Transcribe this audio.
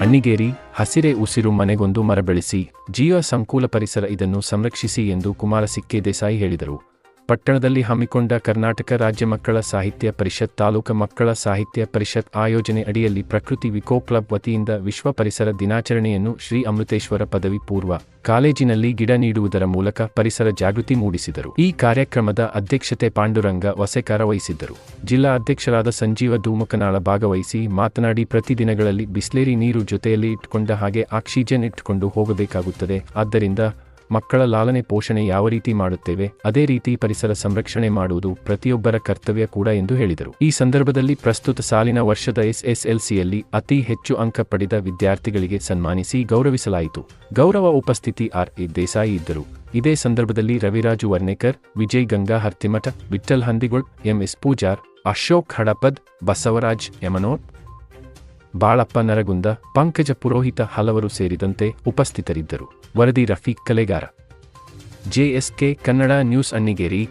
ಅಣ್ಣಿಗೇರಿ, ಹಸಿರೇ ಉಸಿರು ಮನೆಗೊಂದು ಮರ ಬೆಳೆಸಿ, ಜೀವ ಸಂಕುಲ ಪರಿಸರ ಇದನ್ನು ಸಂರಕ್ಷಿಸಿ ಎಂದು ಕುಮಾರ ಸಿಕ್ಕೆ ದೇಸಾಯಿ ಹೇಳಿದರು. ಪಟ್ಟಣದಲ್ಲಿ ಹಮ್ಮಿಕೊಂಡ ಕರ್ನಾಟಕ ರಾಜ್ಯ ಮಕ್ಕಳ ಸಾಹಿತ್ಯ ಪರಿಷತ್ ತಾಲೂಕು ಮಕ್ಕಳ ಸಾಹಿತ್ಯ ಪರಿಷತ್ ಆಯೋಜನೆ ಅಡಿಯಲ್ಲಿ ಪ್ರಕೃತಿ ವಿಕೋ ಕ್ಲಬ್ ವತಿಯಿಂದ ವಿಶ್ವ ಪರಿಸರ ದಿನಾಚರಣೆಯನ್ನು ಶ್ರೀ ಅಮೃತೇಶ್ವರ ಪದವಿ ಪೂರ್ವ ಕಾಲೇಜಿನಲ್ಲಿ ಗಿಡ ನೀಡುವುದರ ಮೂಲಕ ಪರಿಸರ ಜಾಗೃತಿ ಮೂಡಿಸಿದರು. ಈ ಕಾರ್ಯಕ್ರಮದ ಅಧ್ಯಕ್ಷತೆ ಪಾಂಡುರಂಗ ವಸೆಕಾರ ವಹಿಸಿದ್ದರು. ಜಿಲ್ಲಾ ಅಧ್ಯಕ್ಷರಾದ ಸಂಜೀವ ಧೂಮಕನಾಳ ಭಾಗವಹಿಸಿ ಮಾತನಾಡಿ, ಪ್ರತಿದಿನಗಳಲ್ಲಿ ಬಿಸ್ಲೇರಿ ನೀರು ಜೊತೆಯಲ್ಲಿ ಇಟ್ಟುಕೊಂಡ ಹಾಗೆ ಆಕ್ಸಿಜನ್ ಇಟ್ಟುಕೊಂಡು ಹೋಗಬೇಕಾಗುತ್ತದೆ. ಆದ್ದರಿಂದ ಮಕ್ಕಳ ಲಾಲನೆ ಪೋಷಣೆ ಯಾವ ರೀತಿ ಮಾಡುತ್ತೇವೆ ಅದೇ ರೀತಿ ಪರಿಸರ ಸಂರಕ್ಷಣೆ ಮಾಡುವುದು ಪ್ರತಿಯೊಬ್ಬರ ಕರ್ತವ್ಯ ಕೂಡ ಎಂದು ಹೇಳಿದರು. ಈ ಸಂದರ್ಭದಲ್ಲಿ ಪ್ರಸ್ತುತ ಸಾಲಿನ ವರ್ಷದ SSLCಯಲ್ಲಿ ಅತಿ ಹೆಚ್ಚು ಅಂಕ ಪಡೆದ ವಿದ್ಯಾರ್ಥಿಗಳಿಗೆ ಸನ್ಮಾನಿಸಿ ಗೌರವಿಸಲಾಯಿತು. ಗೌರವ ಉಪಸ್ಥಿತಿ R.A. ದೇಸಾಯಿ ಇದ್ದರು. ಇದೇ ಸಂದರ್ಭದಲ್ಲಿ ರವಿರಾಜು ವರ್ಣೇಕರ್, ವಿಜಯ್ ಗಂಗಾ ಹರ್ತಿಮಠ, ವಿಠ್ಠಲ್ ಹಂದಿಗೋಳ್, MS ಪೂಜಾರ್, ಅಶೋಕ್ ಹಡಪದ್, ಬಸವರಾಜ್ ಯಮನೋರ್, ಬಾಳಪ್ಪ ನರಗುಂದ, ಪಂಕಜ ಪುರೋಹಿತ ಹಲವರು ಸೇರಿದಂತೆ ಉಪಸ್ಥಿತರಿದ್ದರು. ವರದಿ ರಫೀಕ್ ಕಲೆಗಾರ, JSK ಕನ್ನಡ ನ್ಯೂಸ್, ಅಣ್ಣಿಗೇರಿ.